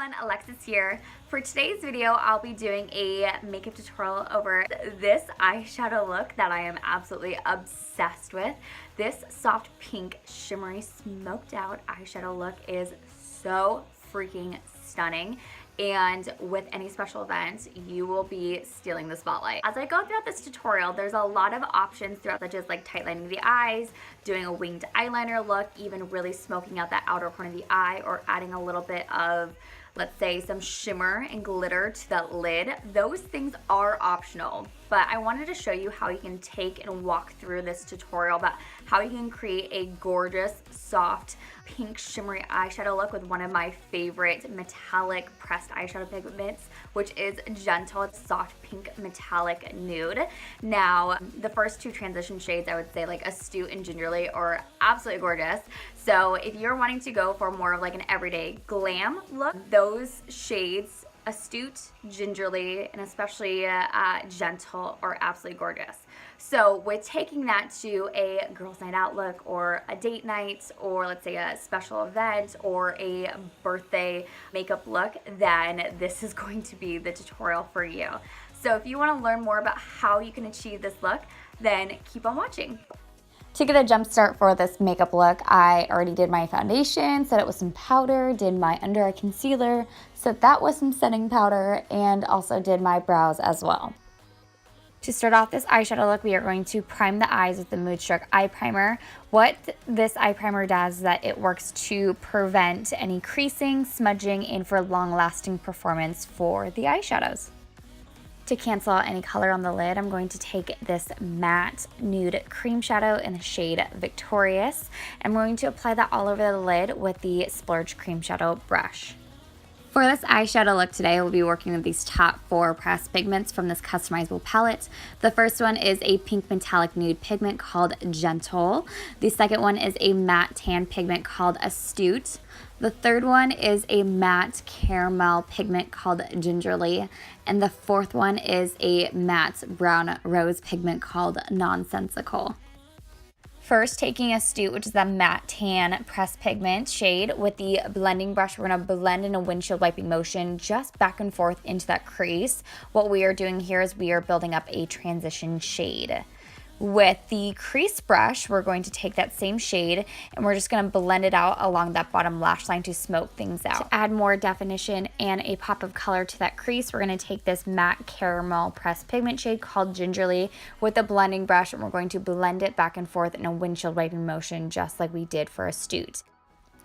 everyone, Alexis here. For today's video, I'll be doing a makeup tutorial over this eyeshadow look that I am absolutely obsessed with. This soft pink shimmery smoked out eyeshadow look is so freaking stunning. And with any special event, you will be stealing the spotlight. As I go throughout this tutorial, there's a lot of options throughout, such as like tightlining the eyes, doing a winged eyeliner look, even really smoking out that outer corner of the eye, or adding a little bit of, let's say, some shimmer and glitter to that lid. Those things are optional, but I wanted to show you how you can take and walk through this tutorial about how you can create a gorgeous, soft, pink shimmery eyeshadow look with one of my favorite metallic pressed eyeshadow pigments, which is Gentle. It's soft pink metallic nude. Now, the first two transition shades, I would say like Astute and Gingerly, are absolutely gorgeous. So if you're wanting to go for more of like an everyday glam look, those shades, Astute, Gingerly, and especially Gentle, are absolutely gorgeous. So with taking that to a girls' night out look, or a date night, or let's say a special event, or a birthday makeup look, then this is going to be the tutorial for you. So if you want to learn more about how you can achieve this look, then keep on watching. To get a jump start for this makeup look, I already did my foundation, set it with some powder, did my under eye concealer, set that with some setting powder, and also did my brows as well. To start off this eyeshadow look, we are going to prime the eyes with the Moodstruck Eye Primer. What this eye primer does is that it works to prevent any creasing, smudging, and for long-lasting performance for the eyeshadows. To cancel out any color on the lid, I'm going to take this matte nude cream shadow in the shade Victorious. I'm going to apply that all over the lid with the Splurge cream shadow brush. For this eyeshadow look today, we'll be working with these top 4 pressed pigments from this customizable palette. The first one is a pink metallic nude pigment called Gentle. The second one is a matte tan pigment called Astute. The third one is a matte caramel pigment called Gingerly. And the fourth one is a matte brown rose pigment called Nonsensical. First, taking Astute, which is the matte tan pressed pigment shade, with the blending brush, we're going to blend in a windshield wiping motion just back and forth into that crease. What we are doing here is we are building up a transition shade. With the crease brush, we're going to take that same shade and we're just going to blend it out along that bottom lash line to smoke things out. To add more definition and a pop of color to that crease, we're going to take this matte caramel pressed pigment shade called Gingerly with a blending brush, and we're going to blend it back and forth in a windshield wiping motion just like we did for Astute.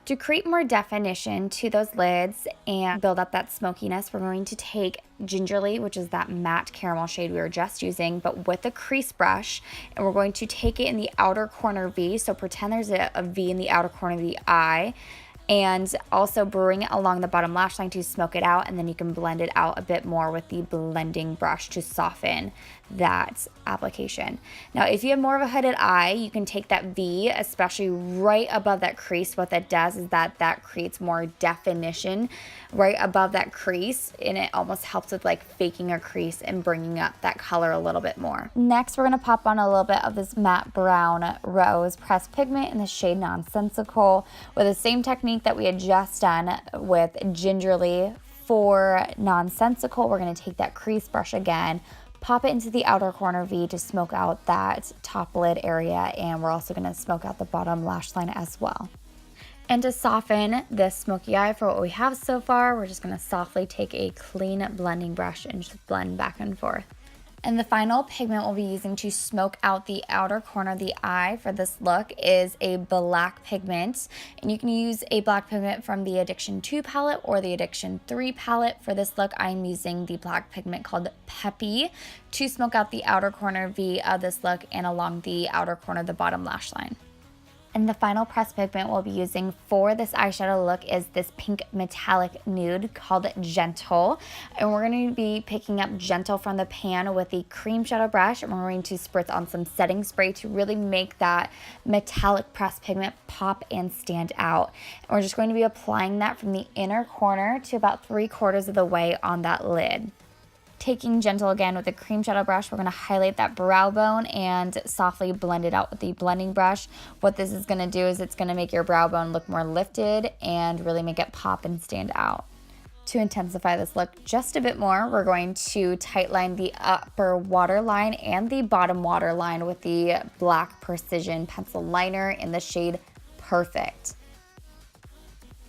To create more definition to those lids and build up that smokiness, we're going to take Gingerly, which is that matte caramel shade we were just using, but with a crease brush, and we're going to take it in the outer corner V, so pretend there's a V in the outer corner of the eye, and also bring it along the bottom lash line to smoke it out, and then you can blend it out a bit more with the blending brush to soften that application. Now, if you have more of a hooded eye, you can take that V, especially right above that crease. What that does is that creates more definition right above that crease, and it almost helps with like faking a crease and bringing up that color a little bit more. Next, we're going to pop on a little bit of this matte brown rose pressed pigment in the shade Nonsensical with the same technique that we had just done with Gingerly. For Nonsensical, we're going to take that crease brush again, pop it into the outer corner V to smoke out that top lid area, and we're also going to smoke out the bottom lash line as well. And to soften this smoky eye for what we have so far, we're just going to softly take a clean blending brush and just blend back and forth. And the final pigment we'll be using to smoke out the outer corner of the eye for this look is a black pigment. And you can use a black pigment from the Addiction 2 palette or the Addiction 3 palette. For this look, I'm using the black pigment called Peppy to smoke out the outer corner V of this look and along the outer corner of the bottom lash line. And the final pressed pigment we'll be using for this eyeshadow look is this pink metallic nude called Gentle. And we're going to be picking up Gentle from the pan with the cream shadow brush, and we're going to spritz on some setting spray to really make that metallic pressed pigment pop and stand out. And we're just going to be applying that from the inner corner to about 3/4 of the way on that lid. Taking Gentle again with the cream shadow brush, we're going to highlight that brow bone and softly blend it out with the blending brush. What this is going to do is it's going to make your brow bone look more lifted and really make it pop and stand out. To intensify this look just a bit more, we're going to tightline the upper waterline and the bottom waterline with the Black Precision Pencil Liner in the shade Perfect.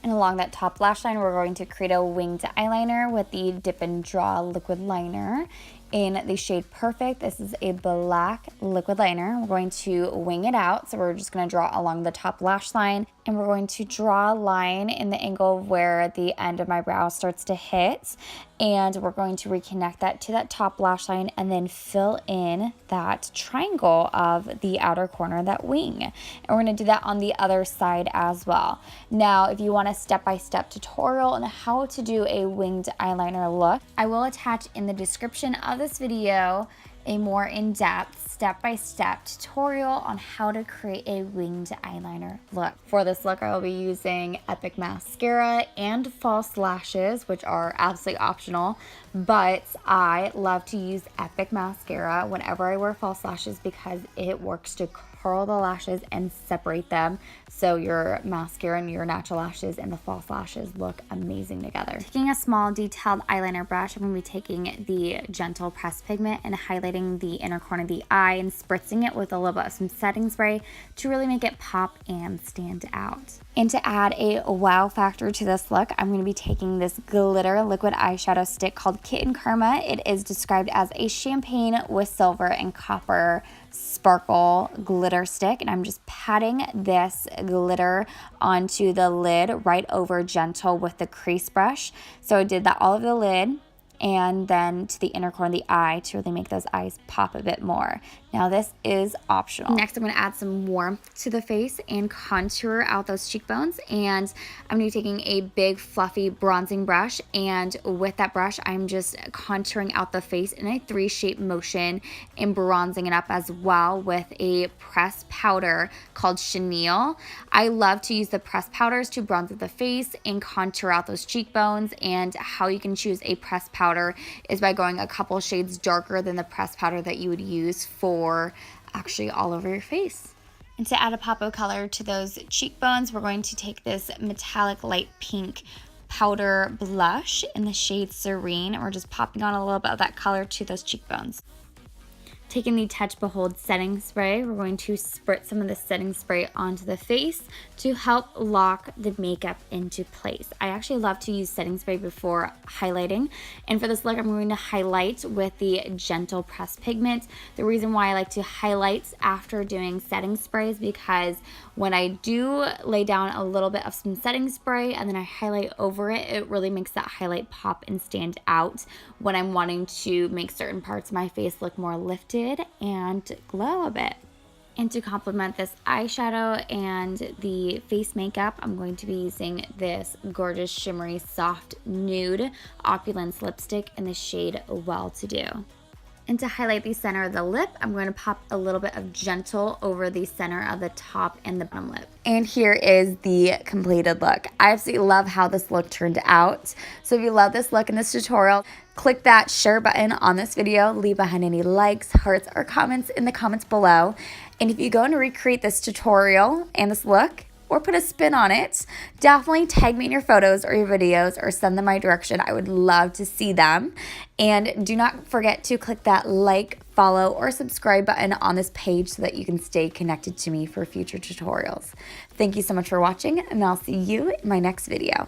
And along that top lash line, we're going to create a winged eyeliner with the Dip and Draw liquid liner in the shade Perfect. This is a black liquid liner. We're going to wing it out. So we're just going to draw along the top lash line, and we're going to draw a line in the angle where the end of my brow starts to hit. And we're going to reconnect that to that top lash line and then fill in that triangle of the outer corner, that wing. And we're going to do that on the other side as well. Now, if you want a step-by-step tutorial on how to do a winged eyeliner look, I will attach in the description of this video a more in-depth step-by-step tutorial on how to create a winged eyeliner look. For this look, I will be using Epic Mascara and false lashes, which are absolutely optional, but I love to use Epic Mascara whenever I wear false lashes because it works to curl the lashes and separate them, so your mascara and your natural lashes and the false lashes look amazing together. Taking a small detailed eyeliner brush, I'm going to be taking the Gentle Pressed Pigment and highlighting the inner corner of the eye and spritzing it with a little bit of some setting spray to really make it pop and stand out. And to add a wow factor to this look, I'm going to be taking this glitter liquid eyeshadow stick called Kitten Karma. It is described as a champagne with silver and copper sparkle glitter stick, and I'm just patting this glitter onto the lid right over Gentle with the crease brush. So I did that all over the lid and then to the inner corner of the eye to really make those eyes pop a bit more. Now this is optional. Next, I'm going to add some warmth to the face and contour out those cheekbones, and I'm going to be taking a big fluffy bronzing brush, and with that brush I'm just contouring out the face in a 3-shape motion and bronzing it up as well with a pressed powder called Chenille. I love to use the pressed powders to bronze up the face and contour out those cheekbones, and how you can choose a pressed powder is by going a couple shades darker than the pressed powder that you would use for actually all over your face. And to add a pop of color to those cheekbones, we're going to take this metallic light pink powder blush in the shade Serene, and we're just popping on a little bit of that color to those cheekbones. Taking the Touch Behold setting spray, we're going to spritz some of the setting spray onto the face to help lock the makeup into place. I actually love to use setting spray before highlighting, and for this look I'm going to highlight with the Gentle Pressed Pigment. The reason why I like to highlight after doing setting spray is because when I do lay down a little bit of some setting spray and then I highlight over it, it really makes that highlight pop and stand out when I'm wanting to make certain parts of my face look more lifted and glow a bit. And to complement this eyeshadow and the face makeup, I'm going to be using this gorgeous shimmery soft nude Opulence lipstick in the shade Well To Do. And to highlight the center of the lip, I'm going to pop a little bit of Gentle over the center of the top and the bottom lip. And here is the completed look. I absolutely love how this look turned out. So if you love this look in this tutorial, click that share button on this video, leave behind any likes, hearts, or comments in the comments below. And if you go and recreate this tutorial and this look, or put a spin on it, definitely tag me in your photos or your videos or send them my direction. I would love to see them. And do not forget to click that like, follow, or subscribe button on this page so that you can stay connected to me for future tutorials. Thank you so much for watching, and I'll see you in my next video.